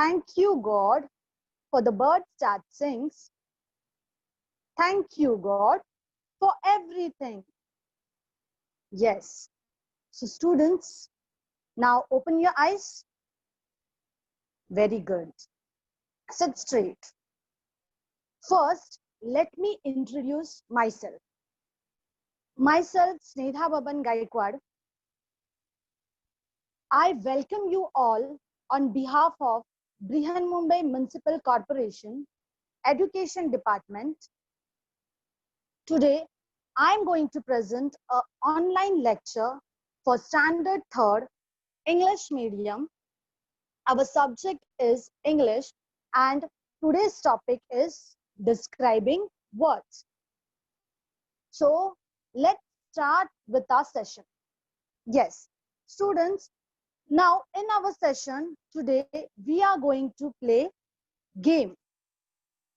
Thank you, God, for the birds that sings. Thank you, God, for everything. Yes. So students, now open your eyes. Very good. Sit straight. First, let me introduce myself. Myself, Snedha Baban Gaikwad. I welcome you all on behalf of Brihan Mumbai Municipal Corporation Education Department. Today, I am going to present an online lecture for Standard 3rd English Medium. Our subject is English and today's topic is describing words. So let's start with our session. Yes, students, now in our session today, we are going to play game.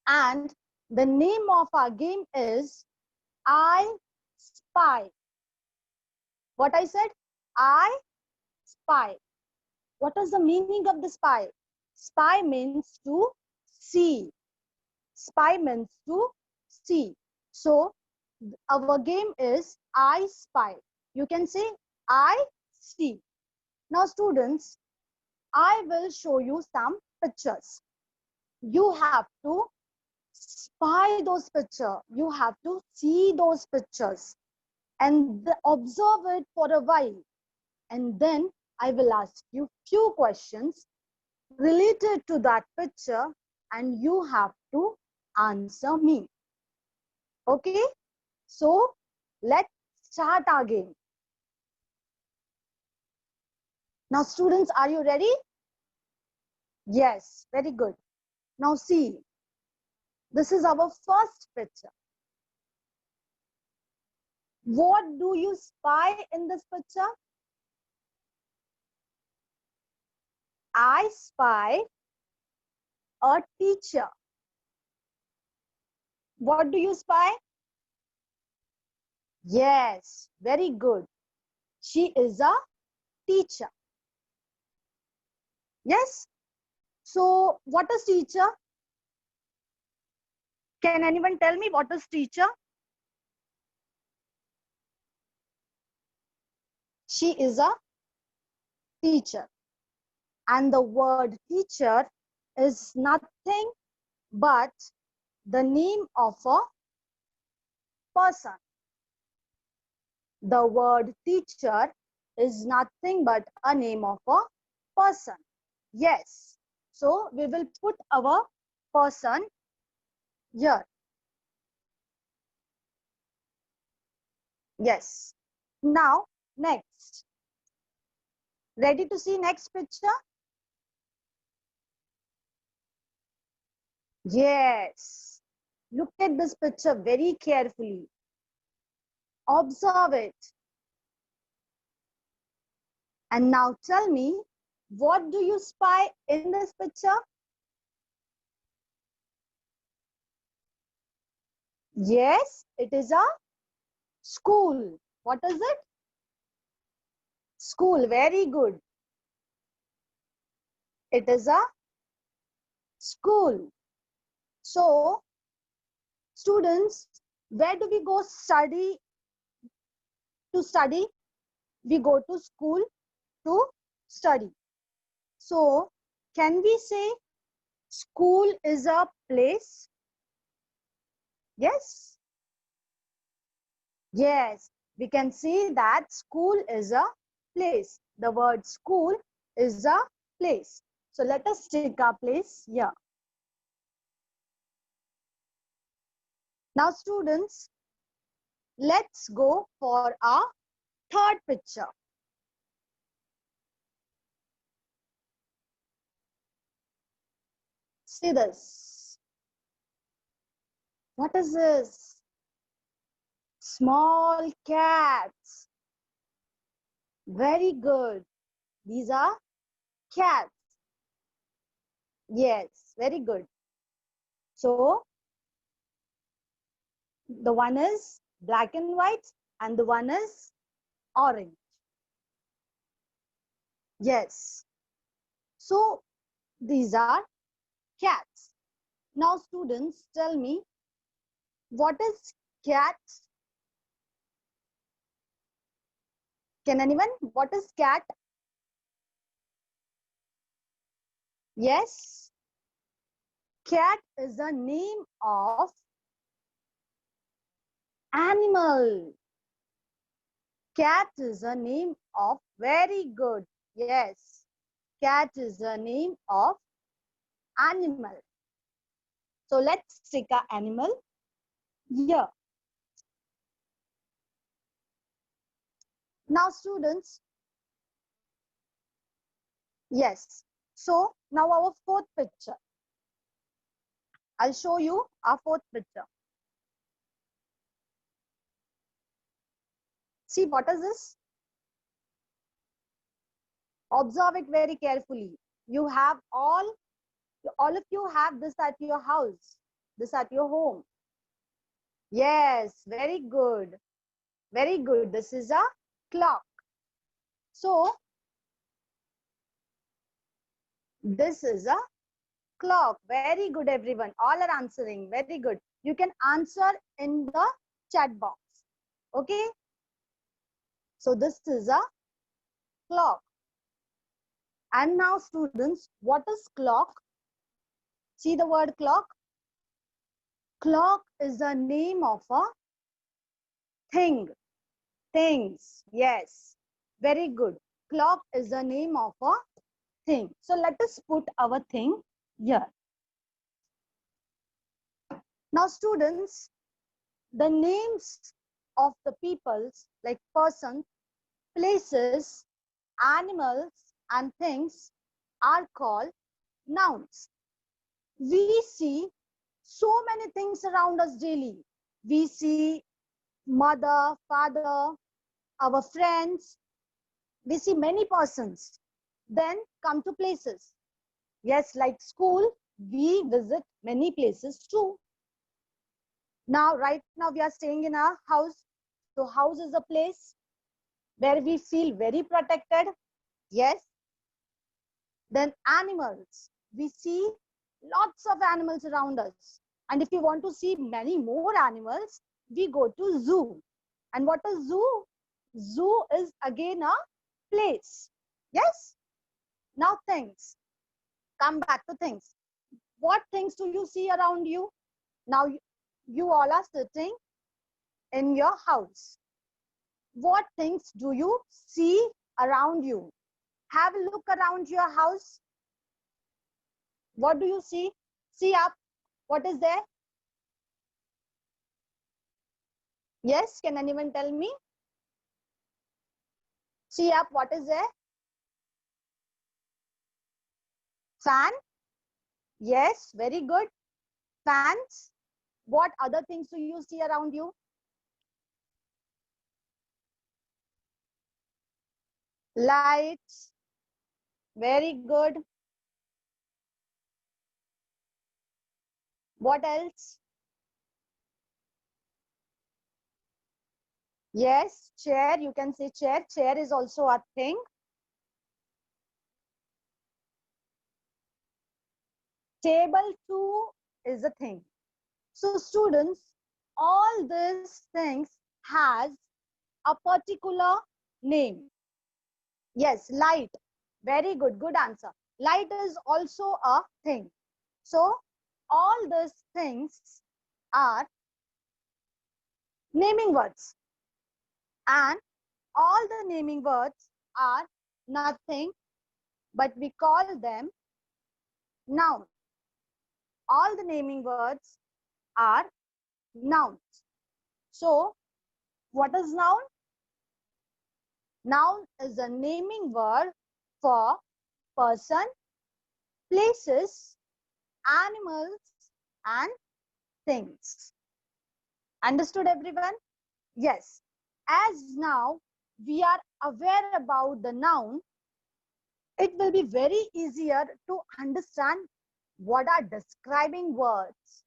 And the name of our game is I Spy. What I said? I spy. What is the meaning of the spy? Spy means to see. Spy means to see. So our game is I spy. You can say I see. Now students, I will show you some pictures. You have to spy those pictures. You have to see those pictures and observe it for a while. And then I will ask you few questions related to that picture and you have to answer me. Okay? So let's start our game. Now students, are you ready? Yes, very good. Now see, this is our first picture. What do you spy in this picture? I spy a teacher. What do you spy? Yes, very good. She is a teacher. Yes. So what is teacher? Can anyone tell me what is teacher? She is a teacher. And the word teacher is nothing but the name of a person. The word teacher is nothing but a name of a person. Yes. So we will put our person here. Yes. Now, next. Ready to see next picture? Yes. Look at this picture very carefully. Observe it. And now tell me, what do you spy in this picture? Yes, it is a school. What is it? School. Very good. It is a school. So, students, where do we go study? To study, we go to school to study. So, can we say school is a place? Yes. Yes, we can say that school is a place. The word school is a place. So let us take our place here. Now students, let's go for our third picture. See this. What is this? Small cats. Very good. These are cats. Yes, very good. So the one is black and white and the one is orange. Yes. So These are cats. Now students, tell me, what is cat? Can anyone? What is cat? Yes. Cat is a name of animal. Cat is a name of, very good. Yes. Cat is a name of animal. So let's take an animal here. Now students, yes. So now our fourth picture. I'll show you our fourth picture. See, what is this? Observe it very carefully. You have all of you have this at your house, this at your home. Yes, very good. Very good. This is a clock. So this is a clock. Very good, everyone. All are answering. Very good. You can answer in the chat box. Okay. So this is a clock. And now students, what is clock? See the word clock? Clock is the name of a thing. Things. Yes. Very good. Clock is the name of a thing. So let us put our thing here. Now students, the names of the peoples like persons, places, animals and things are called nouns. We see so many things around us daily. We see mother, father, our friends. We see many persons. Then come to places. Yes, like school, we visit many places too. Now, right now we are staying in our house. So house is a place where we feel very protected. Yes. Then animals. We see lots of animals around us. And if you want to see many more animals, we go to zoo. And what is zoo? Zoo is again a place. Yes. Now things. Come back to things. What things do you see around you? Now you all are sitting in your house. What things do you see around you? Have a look around your house. What do you see? See up. What is there? Yes, can anyone tell me? See up. What is there? Fan. Yes, very good. Fans. What other things do you see around you? Lights. Very good. What else? Yes, chair. You can say chair. Chair is also a thing. Table too is a thing. So students, all these things has a particular name. Yes, light. Very good. Good answer. Light is also a thing. So all these things are naming words. And all the naming words are nothing but we call them noun. All the naming words are nouns. So what is noun? Noun is a naming word for person, places, animals, and things. Understood, everyone? Yes. As now we are aware about the noun, it will be very easier to understand what are describing words.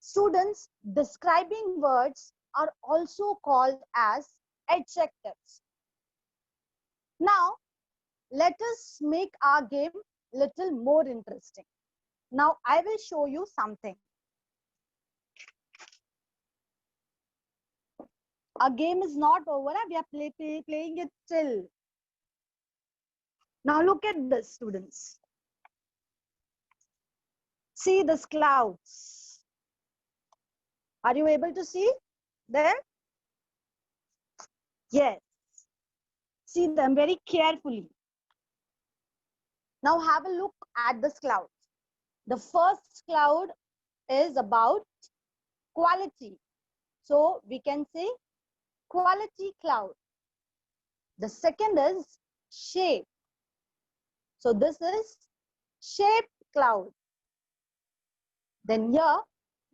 Students, describing words are also called as adjectives. Now, let us make our game little more interesting. Now I will show you something. Our game is not over. We are playing it still. Now look at this, students. See these clouds. Are you able to see them? Yes. See them very carefully. Now have a look at this cloud. The first cloud is about quality. So we can say quality cloud. The second is shape. So this is shape cloud. Then here,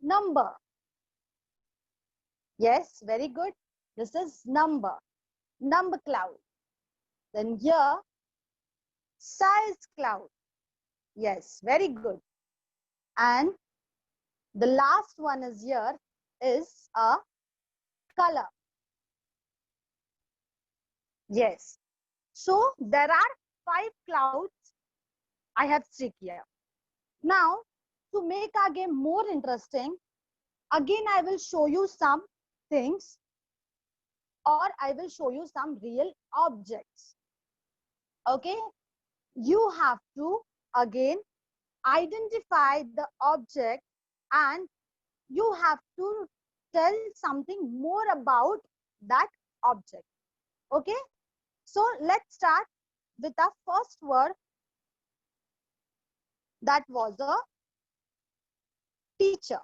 number. Yes, very good. This is number cloud. Then here, size cloud. Yes, very good. And the last one is here is a color. Yes. So there are 5 clouds I have stick here. Now, to make our game more interesting, again I will show you some things, or I will show you some real objects. Okay? You have to again identify the object, and you have to tell something more about that object. Okay? So let's start with our first word, that was a teacher.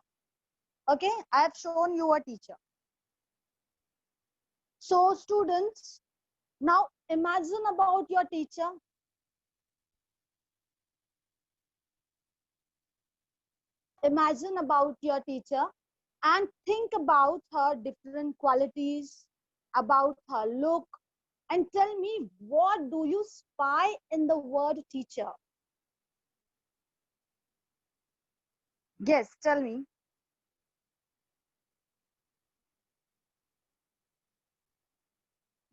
Okay, I have shown you a teacher. So students, now imagine about your teacher. Imagine about your teacher and think about her different qualities, about her look, and tell me, what do you spy in the word teacher? Yes, tell me.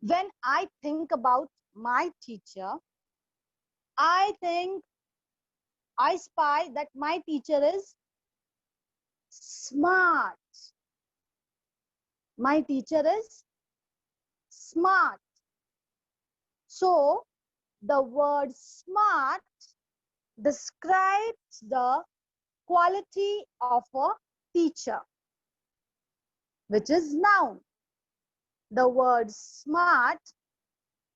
When I think about my teacher, I think I spy that my teacher is smart. My teacher is smart. So the word smart describes the quality of a teacher, which is noun. The word smart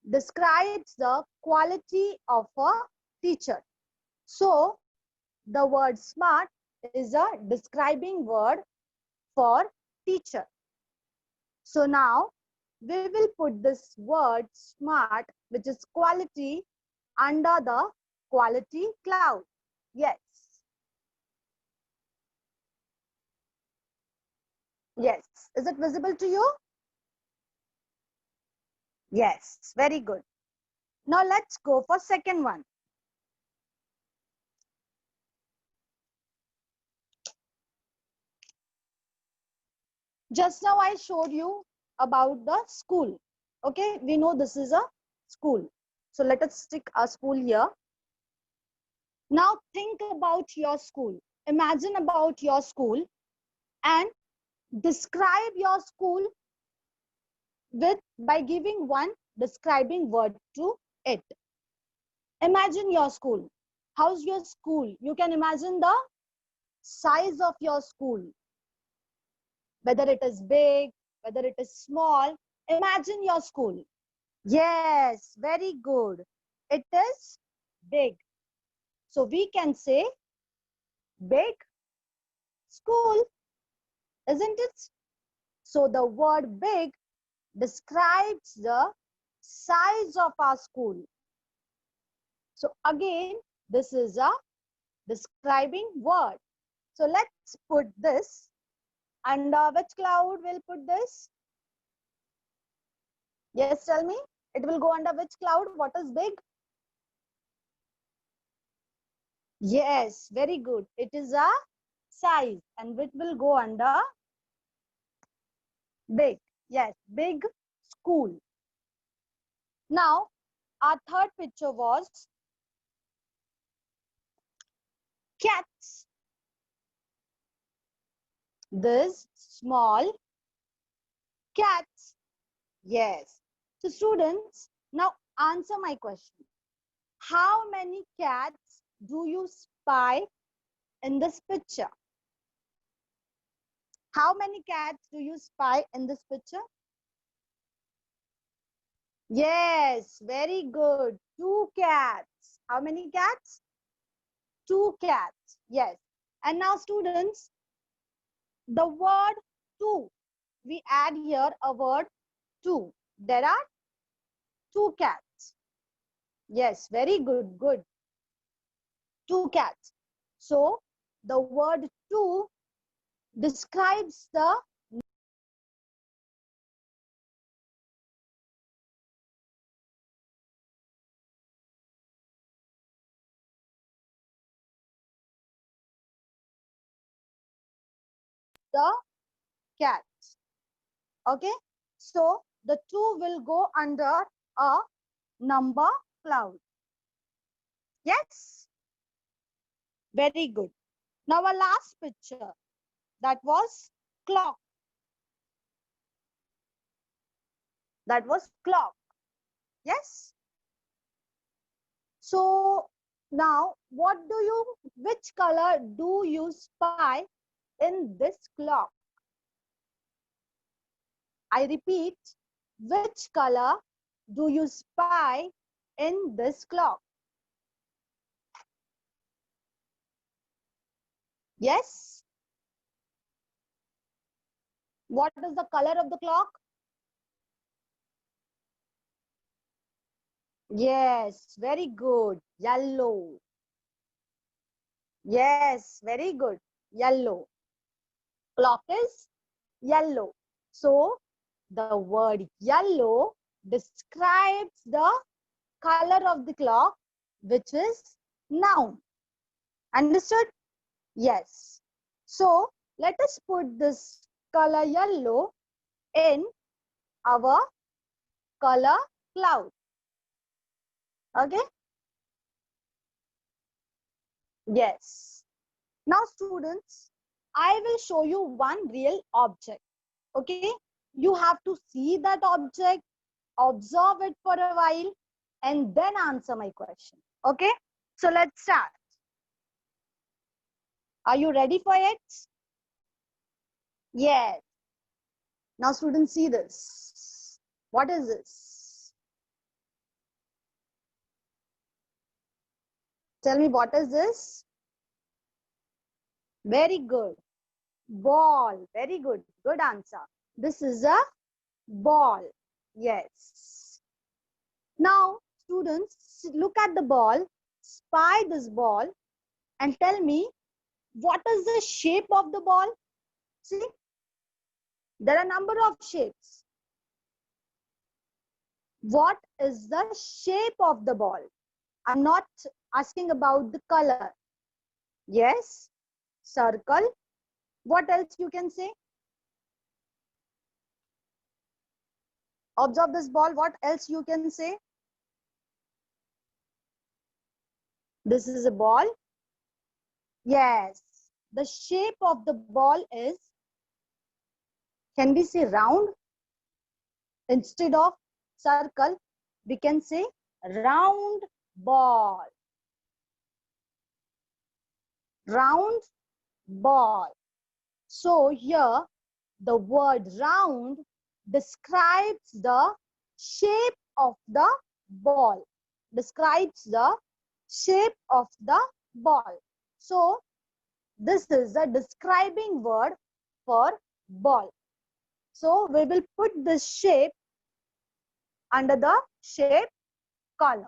describes the quality of a teacher. So the word smart is a describing word for teacher. So now we will put this word smart, which is quality, under the quality cloud. Yes. Yes. Is it visible to you? Yes. Very good. Now let's go for second one. Just now I showed you about the school. Okay, we know this is a school. So let us stick a school here. Now think about your school. Imagine about your school and describe your school with by giving one describing word to it. Imagine your school. How's your school? You can imagine the size of your school, whether it is big, whether it is small. Imagine your school. Yes, very good. It is big. So we can say big school, isn't it? So the word big describes the size of our school. So again, this is a describing word. So let's put this under which cloud will put this? Yes, tell me. It will go under which cloud? What is big? Yes, very good. It is a size, and which will go under big. Yes, big school. Now, our third picture was cats. This small cats. Yes. So students, now answer my question. How many cats do you spy in this picture? How many cats do you spy in this picture? Yes, very good. Two cats. How many cats? Two cats. Yes. And now students, the word two. We add here a word two. There are two cats. Yes, very good, good. Two cats. So the word two describes the cat. Okay. So the two will go under a number cloud. Yes. Very good. Now our last picture, that was clock. That was clock. Yes. So now which color do you spy in this clock? I repeat, which color do you spy in this clock? Yes. What is the color of the clock? Yes, very good. Yellow. Yes, very good. Yellow. Clock is yellow. So the word yellow describes the color of the clock, which is noun. Understood? Yes. So let us put this color yellow in our color cloud. Okay? Yes. Now students, I will show you one real object. Okay? You have to see that object, observe it for a while, and then answer my question. Okay? So let's start. Are you ready for it? Yes. Now students, see this. What is this? Tell me, what is this? Very good. Ball. Very good. Good answer. This is a ball. Yes. Now, students, look at the ball, spy this ball, and tell me, what is the shape of the ball? See, there are a number of shapes. What is the shape of the ball? I'm not asking about the color. Yes, circle. What else you can say? Observe this ball. What else you can say? This is a ball. Yes. The shape of the ball is, can we say round? Instead of circle, we can say round ball. Round ball. So here the word round describes the shape of the ball. Describes the shape of the ball. So this is a describing word for ball. So we will put this shape under the shape column.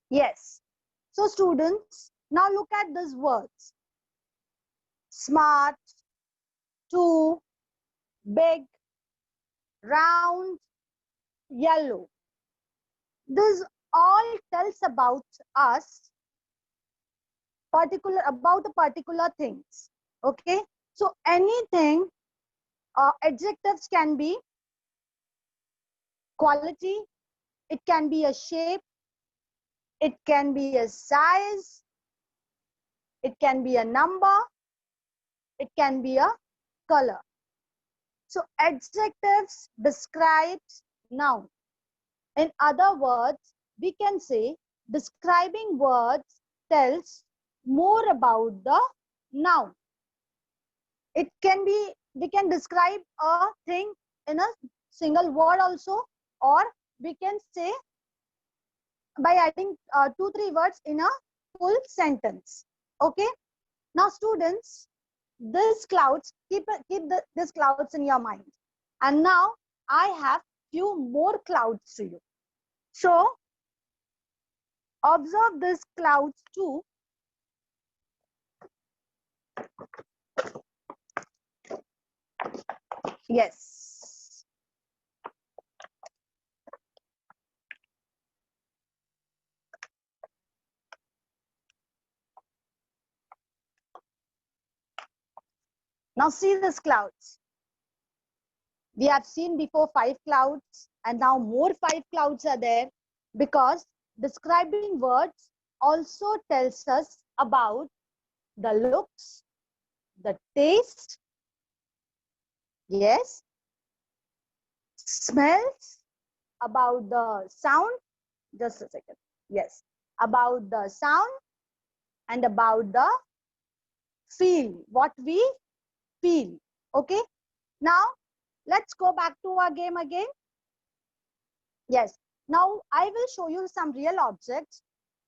Yes. So students, now look at these words. Smart, two, big, round, yellow. This all tells about us, about the particular things. Okay. So anything, adjectives can be quality, it can be a shape, It can be a size. It can be a number. It can be a color. So adjectives describes noun. In other words, we can say describing words tells more about the noun. It can be, we can describe a thing in a single word also, or we can say by adding 2-3 words in a full sentence. Okay. Now students, these clouds, keep these clouds in your mind. And now I have few more clouds to you. So observe these clouds too. Yes. Now see these clouds. We have seen before 5 clouds, and now more 5 clouds are there, because describing words also tells us about the looks, the taste, yes, smells, about the sound, just a second, yes, about the sound, and about the feel, what we feel. Okay. Now let's go back to our game again. Yes. Now I will show you some real objects.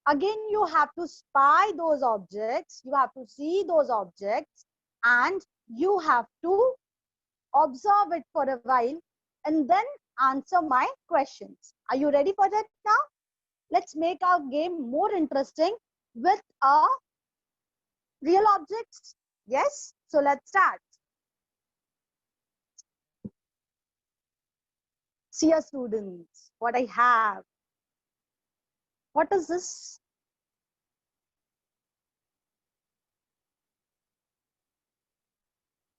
Again, you have to spy those objects. You have to see those objects, and you have to observe it for a while and then answer my questions. Are you ready for that now? Let's make our game more interesting with real objects. Yes. So let's start. See your students, what I have. What is this?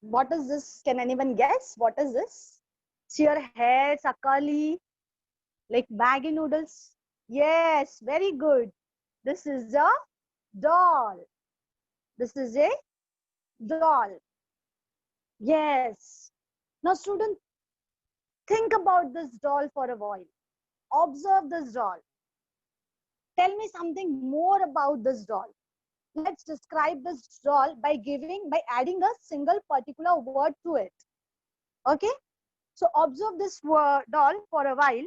What is this? Can anyone guess? What is this? See, your hairs are curly, like Maggi noodles. Yes, very good. This is a doll. This is a doll. Yes. Now, student, think about this doll for a while. Observe this doll. Tell me something more about this doll. Let's describe this doll by adding a single particular word to it. Okay. So observe this doll for a while.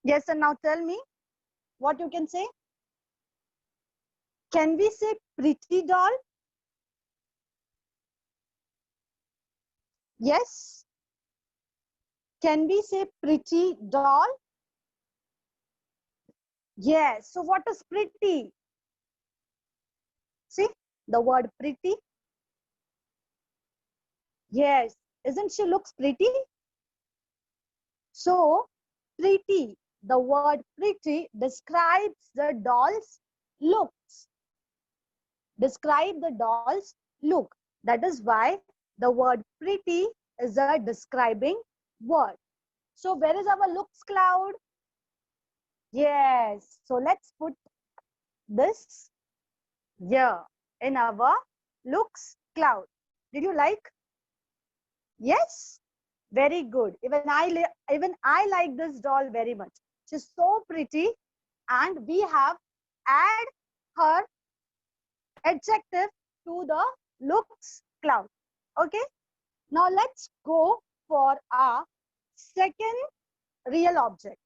Yes, and now tell me what you can say. Can we say pretty doll? Yes. Can we say pretty doll? Yes. So what is pretty? See the word pretty. Yes. Isn't she looks pretty? So pretty, the word pretty describes the doll's looks. Describe the doll's look. That is why the word pretty is a describing word. So where is our looks cloud? Yes. So let's put this here in our looks cloud. Did you like? Yes. Very good. Even I like this doll very much. She's so pretty, and we have add her adjective to the looks cloud. Okay. Now let's go for our second real object.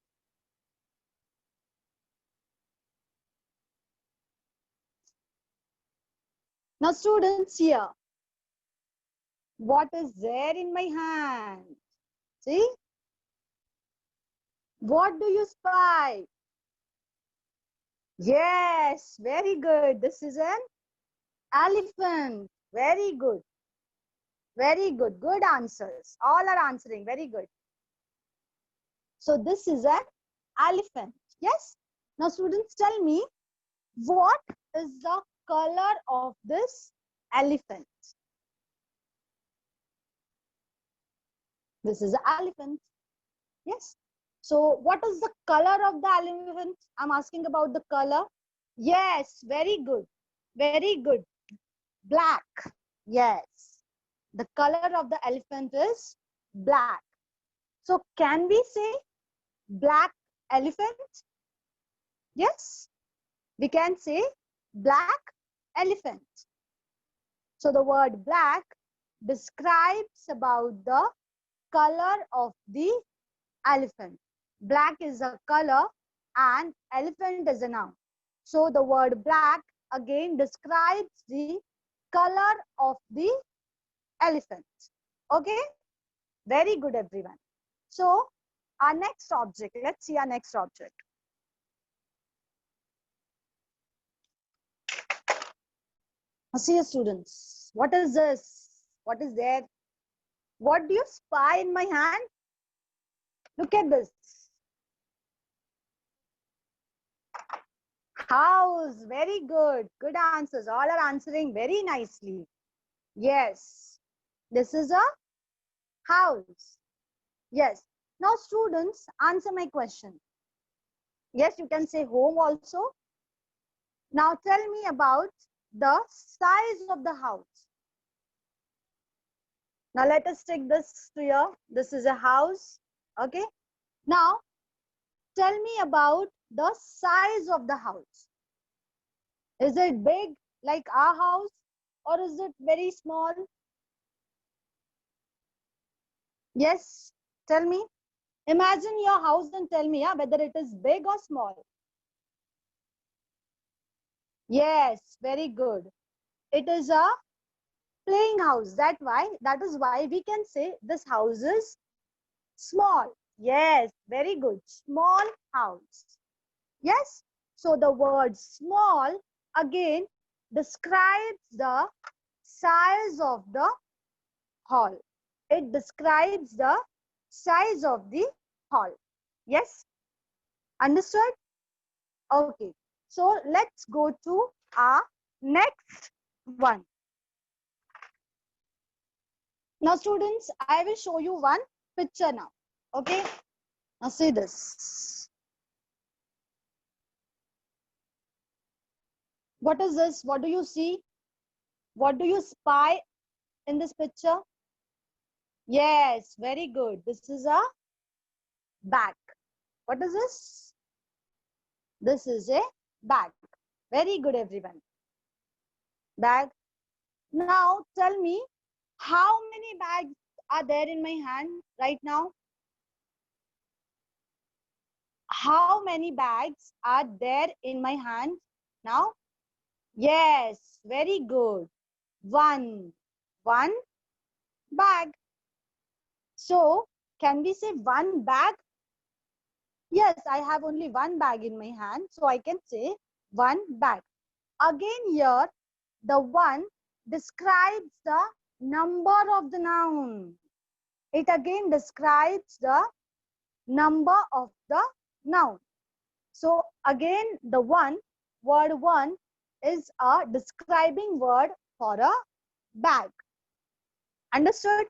Now students, here, what is there in my hand? See? What do you spy? Yes, very good. This is an elephant. Very good. Very good. Good answers. All are answering. Very good. So this is an elephant. Yes. Now students, tell me, what is the color of this elephant? This is an elephant. Yes. So what is the color of the elephant? I'm asking about the color. Yes, very good. Very good. Black. Yes. The color of the elephant is black. So can we say black elephant? Yes. We can say black elephant. So the word black describes about the color of the elephant. Black is a color and elephant is a noun. So the word black again describes the color of the elephant. Okay, very good everyone. So our next object, let's see our next object. See students, what is this? What is there? What do you spy in my hand? Look at this. House, very good. Good answers. All are answering very nicely. Yes, this is a house. Yes. Now students, answer my question. Yes, you can say home also. Now tell me about the size of the house. Now let us take this to here. This is a house. Okay. Now tell me about the size of the house. Is it big like our house or is it very small? Yes, tell me. Imagine your house and tell me whether it is big or small. Yes, very good. It is a playing house. That is why we can say this house is small. Yes, very good. Small house. Yes. So the word small again describes the size of the hall. It describes the size of the hall. Yes. Understood? Okay. So let's go to our next one. Now students, I will show you one picture now. Okay. Now see this. What is this? What do you see? What do you spy in this picture? Yes, very good. This is a bag. What is this? This is a bag. Very good, everyone. Bag. Now tell me, how many bags are there in my hand right now? How many bags are there in my hand now? Yes, very good. One bag. So can we say one bag? Yes, I have only one bag in my hand, so I can say one bag. Again here, the one describes the number of the noun. It again describes the number of the noun. So again, the word one is a describing word for a bag. Understood?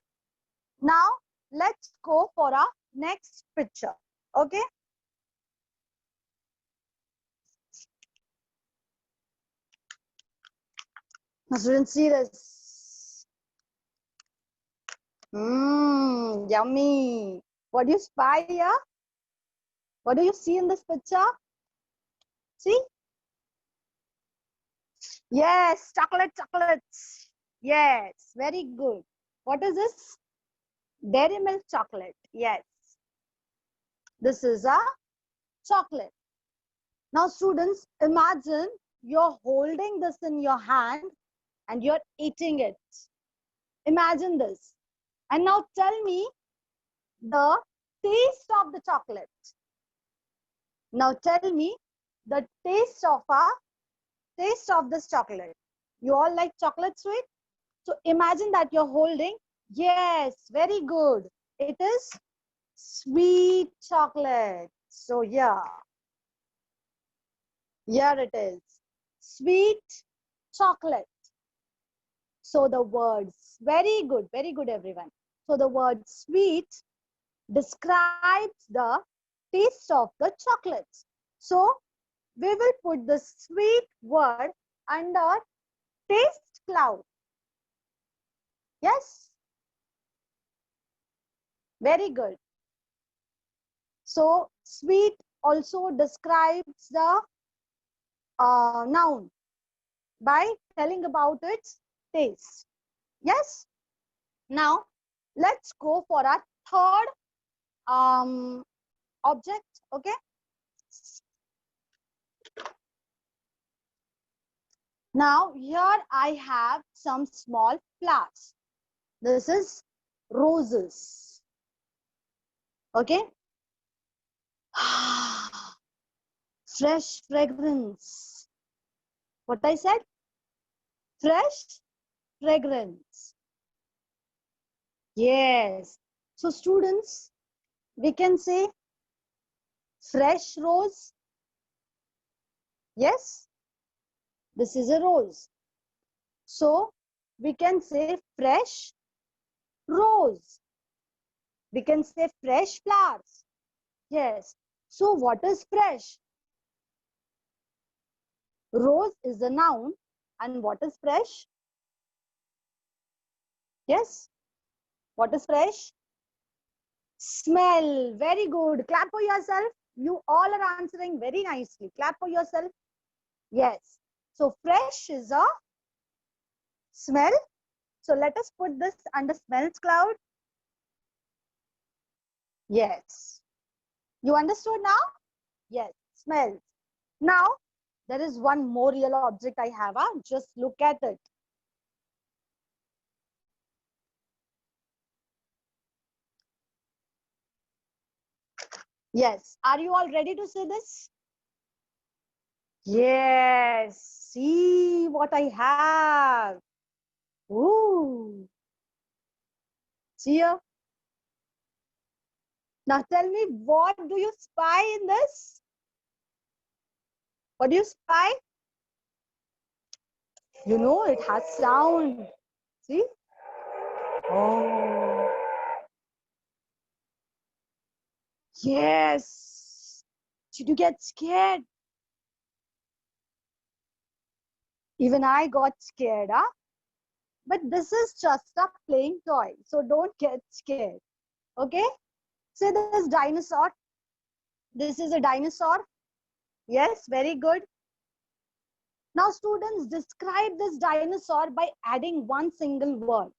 Now, let's go for our next picture. Okay? Now, students, see this. Yummy. What do you spy here? What do you see in this picture? See? Yes, chocolates. Yes, very good. What is this? Dairy milk chocolate. Yes. This is a chocolate. Now students, imagine you're holding this in your hand and you're eating it. Imagine this. And now tell me the taste of the chocolate. Now tell me the taste of this chocolate. You all like chocolate sweet? So imagine that you're holding. Yes, very good. It is sweet chocolate. So yeah. Here it is. Sweet chocolate. So the words, very good everyone. So the word sweet describes the taste of the chocolates. So we will put the sweet word under taste cloud. Yes? Very good. So sweet also describes the noun by telling about its taste. Yes? Now, let's go for our third object. Okay? Now, here I have some small flowers. This is roses. Okay? Fresh fragrance. What I said? Fresh fragrance. Yes. So students, we can say fresh rose. Yes, this is a rose. So we can say fresh rose. We can say fresh flowers. Yes. So what is fresh? Rose is a noun. And what is fresh? Yes. What is fresh? Smell. Very good. Clap for yourself. You all are answering very nicely. Clap for yourself. Yes. So fresh is a smell. So let us put this under smells cloud. Yes. You understood now? Yes. Smells. Now, there is one more real object I have. Just look at it. Yes. Are you all ready to see this? Yes. See what I have. Ooh. See here. Now tell me, what do you spy in this? What do you spy? You know, it has sound. See? Oh. Yes. Did you get scared? Even I got scared, huh? But this is just a playing toy, so don't get scared. Okay? Say this dinosaur. This is a dinosaur. Yes, very good. Now, students, describe this dinosaur by adding one single word.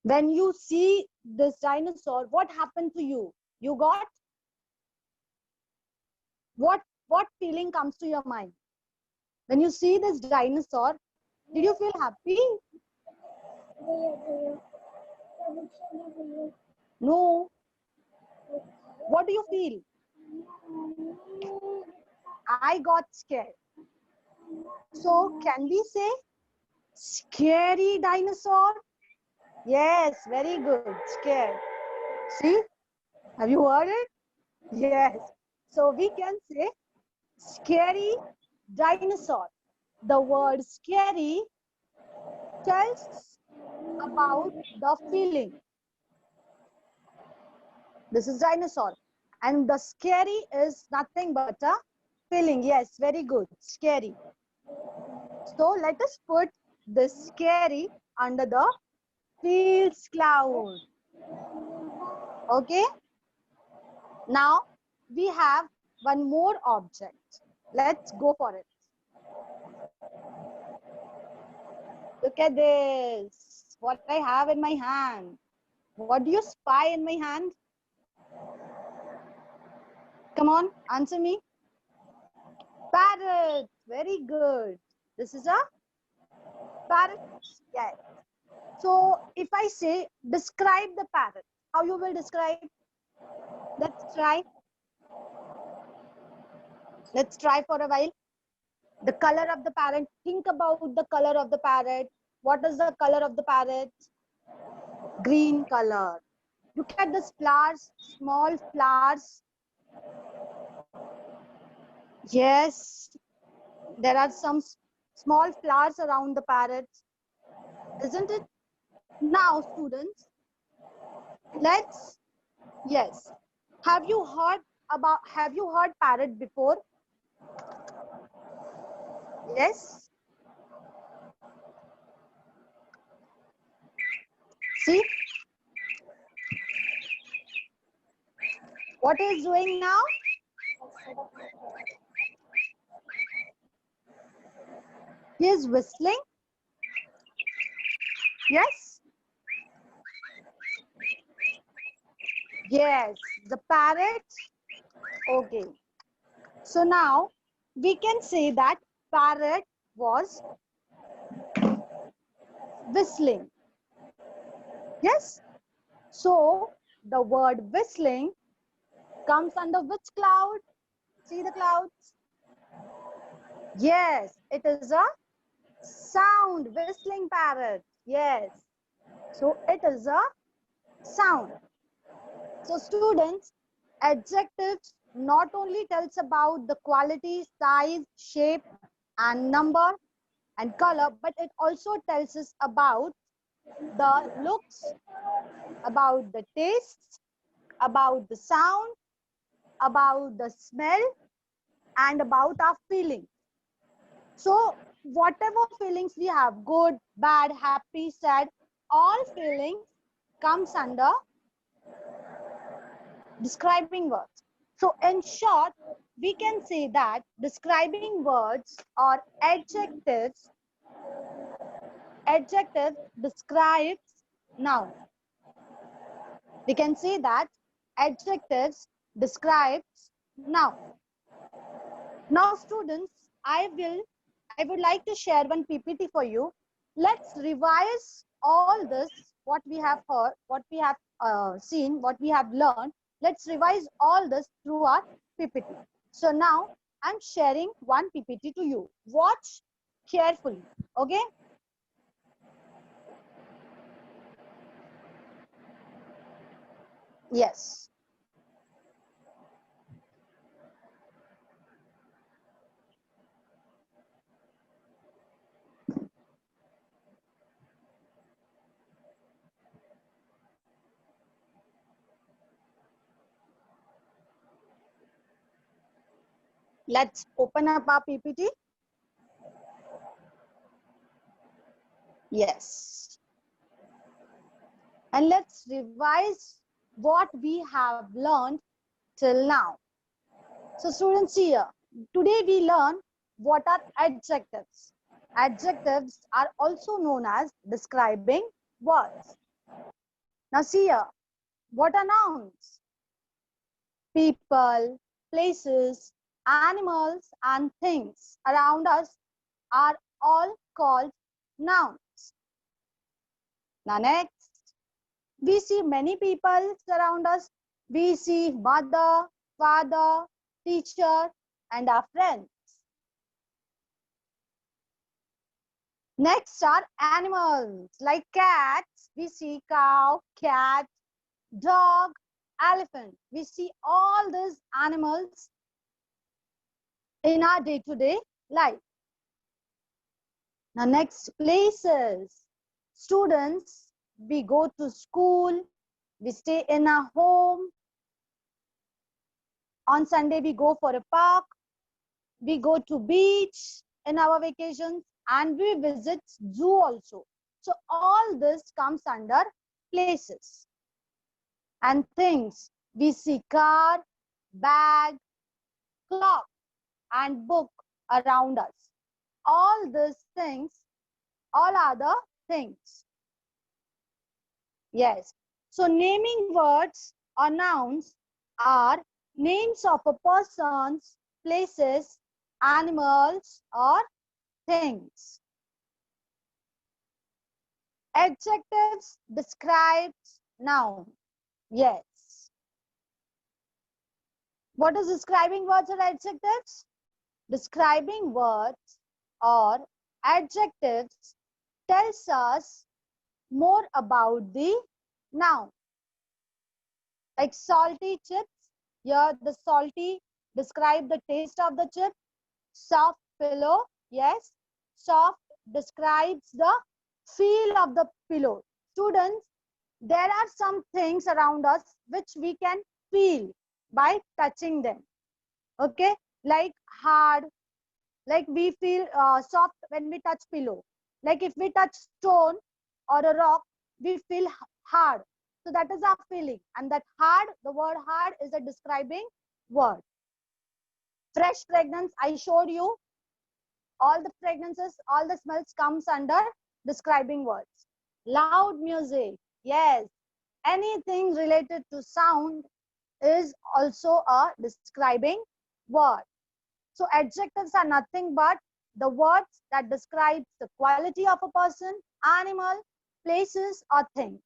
When you see this dinosaur, what happened to you? You got what feeling comes to your mind? When you see this dinosaur, did you feel happy? No. What do you feel? I got scared. So can we say scary dinosaur? Yes, very good. Scared. See? Have you heard it? Yes. So we can say scary dinosaur. The word scary tells about the feeling. This is dinosaur. And the scary is nothing but a feeling. Yes, very good. Scary. So let us put this scary under the feels cloud. Okay. Now we have one more object. Let's go for it. Look at this. What I have in my hand. What do you spy in my hand? Come on, answer me. Parrot. Very good. This is a parrot. Yes. So if I say describe the parrot, how you will describe? Let's try. Let's try for a while. The color of the parrot. Think about the color of the parrot. What is the color of the parrot? Green color. Look at the flowers, small flowers. Yes, there are some small flowers around the parrot. isn't it? Now, students, let's, yes. Have you heard parrot before? Yes. See, what is doing now? He is whistling. Yes. Yes, the parrot. Okay. So now we can say that parrot was whistling. Yes. So the word whistling comes under which cloud? See the clouds? Yes, it is a sound, whistling parrot. Yes. So it is a sound. So students, adjectives not only tells about the quality, size, shape and number and color, but it also tells us about the looks, about the tastes, about the sound, about the smell and about our feelings. So whatever feelings we have, good, bad, happy, sad, all feelings comes under describing words. So in short, we can say that describing words or adjectives, adjective describes noun. We can say that adjectives describes noun. Now students, I would like to share one PPT for you. Let's revise all this, what we have heard, what we have seen, what we have learned. Let's revise all this through our PPT. So now I'm sharing one PPT to you. Watch carefully, okay? Yes. Let's open up our PPT. Yes. And let's revise what we have learned till now. So students, here, today we learn what are adjectives. Adjectives are also known as describing words. Now see here, what are nouns? People, places, animals and things around us are all called nouns. Now next, we see many people around us. We see mother, father, teacher and our friends. Next are animals like cats. We see cow, cat, dog, elephant. We see all these animals in our day-to-day life. Now next, places. Students, we go to school, we stay in our home. On Sunday, we go for a park. We go to beach in our vacations and we visit zoo also. So all this comes under places. And things, we see car, bag, clock and book around us. All these things, all other things. Yes. So naming words or nouns are names of a persons, places, animals or things. Adjectives describes noun. Yes. What is describing words or adjectives? Describing words or adjectives tells us more about the noun. Like salty chips, here the salty describe the taste of the chip. Soft pillow, yes, soft describes the feel of the pillow. Students, there are some things around us which we can feel by touching them. Okay, like hard, like we feel soft when we touch pillow. Like if we touch stone or a rock, we feel hard. So that is our feeling. And that hard, the word hard is a describing word. Fresh fragrance, I showed you. All the fragrances, all the smells comes under describing words. Loud music, yes. Anything related to sound is also a describing word. So adjectives are nothing but the words that describe the quality of a person, animal, places, or things.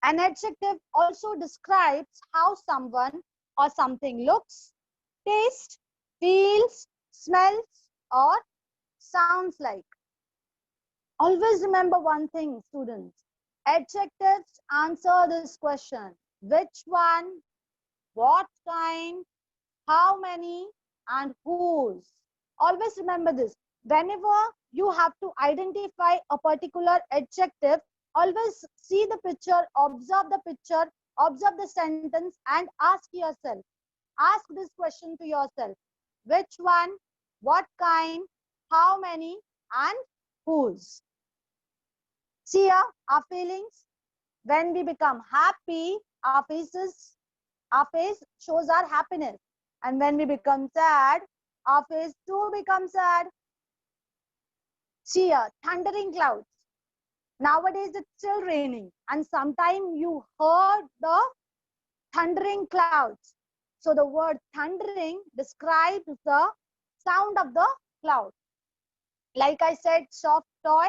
An adjective also describes how someone or something looks, tastes, feels, smells, or sounds like. Always remember one thing, students. Adjectives answer this question. Which one, what kind, how many, and whose. Always remember this. Whenever you have to identify a particular adjective, always see the picture, observe the sentence, and ask yourself. Ask this question to yourself. Which one, what kind, how many, and whose. See here, our feelings. When we become happy, our face shows our happiness. And when we become sad, our face too becomes sad. See here, thundering clouds. Nowadays it's still raining, and sometime you heard the thundering clouds. So the word thundering describes the sound of the cloud. Like I said, soft toy.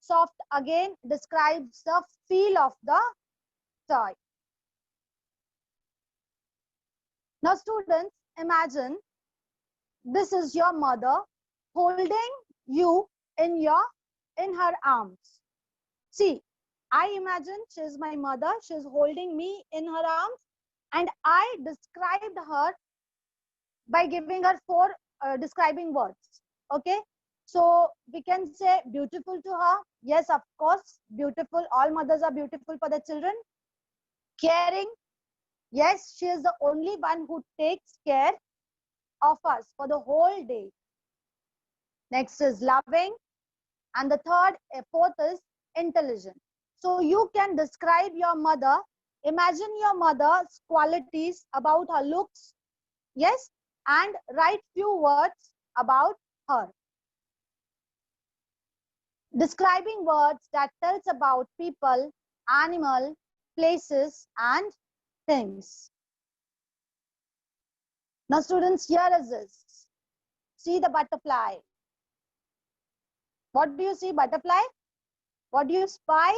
Soft again describes the feel of the toy. Now students, imagine this is your mother holding you in her arms. See, I imagine she's my mother, she's holding me in her arms, and I described her by giving her four describing words. Okay, so we can say beautiful to her. Yes, of course, beautiful. All mothers are beautiful for their children. Caring. Yes, she is the only one who takes care of us for the whole day. Next is loving. And the fourth is intelligent. So you can describe your mother. Imagine your mother's qualities about her looks. Yes, and write few words about her. Describing words that tells about people, animal, places, and things. Now students, here is this. See the butterfly. What do you see, butterfly? What do you spy?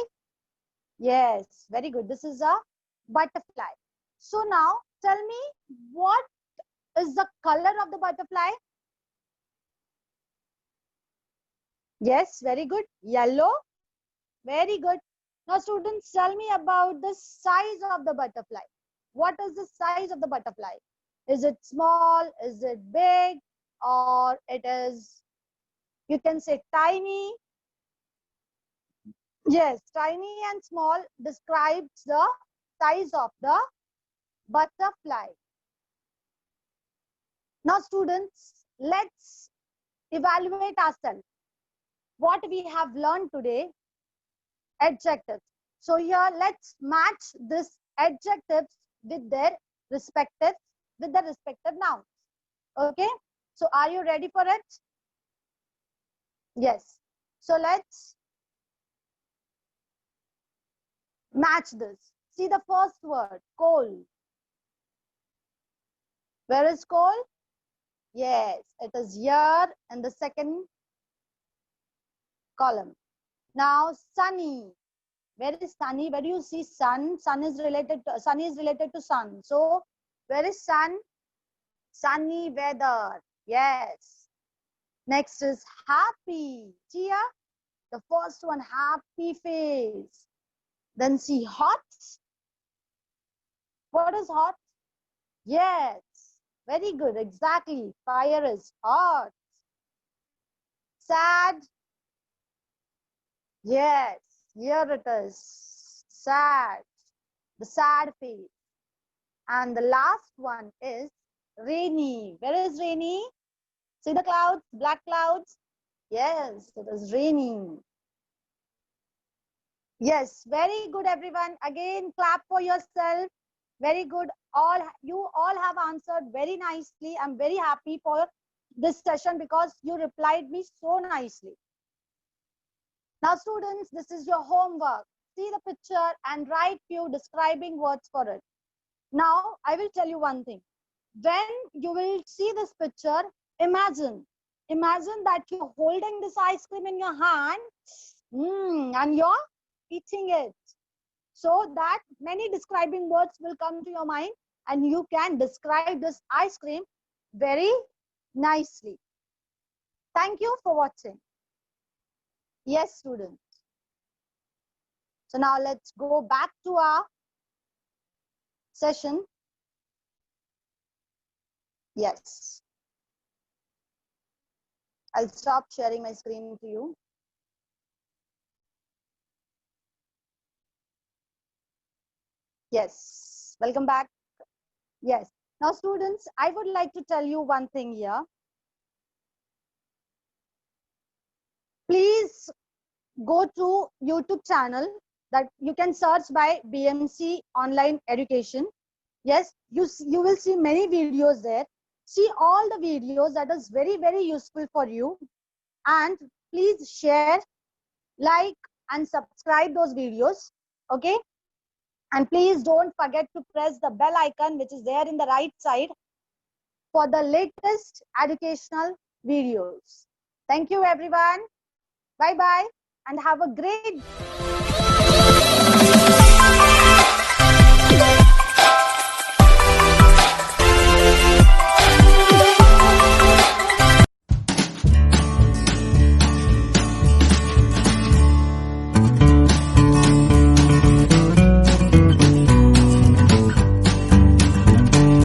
Yes, very good. This is a butterfly. So now tell me, what is the color of the butterfly? Yes, very good. Yellow. Very good. Now students, tell me about the size of the butterfly. What is the size of the butterfly? Is it small? Is it big? Or it is, you can say, tiny? Yes, tiny and small describes the size of the butterfly. Now students, let's evaluate ourselves. What we have learned today, adjectives. So here let's match this adjectives with their respective, with the respective nouns. Okay, so are you ready for it? Yes. So let's match this. See the first word, coal. Where is coal? Yes, it is here in the second column. Now sunny. Where is sunny? Where do you see sun? Sun is related to sun. So where is sun? Sunny weather. Yes. Next is happy. Chia, the first one, happy face. Then see hot. What is hot? Yes. Very good. Exactly. Fire is hot. Sad. Yes, here it is. Sad. The sad face. And the last one is rainy. Where is rainy? See the clouds, black clouds? Yes, it is raining. Yes, very good everyone. Again, clap for yourself. Very good. You all have answered very nicely. I'm very happy for this session because you replied me so nicely. Now students, this is your homework. See the picture and write few describing words for it. Now, I will tell you one thing. When you will see this picture, imagine that you're holding this ice cream in your hand and you're eating it. So that many describing words will come to your mind and you can describe this ice cream very nicely. Thank you for watching. Yes, students. So now let's go back to our session. Yes. I'll stop sharing my screen to you. Yes, welcome back. Yes. Now, students, I would like to tell you one thing here. Please go to YouTube channel that you can search by BMC Online Education. Yes, you will see many videos there. See all the videos that is very, very useful for you. And please share, like, and subscribe those videos. Okay. And please don't forget to press the bell icon, which is there in the right side, for the latest educational videos. Thank you, everyone. Bye-bye, and have a great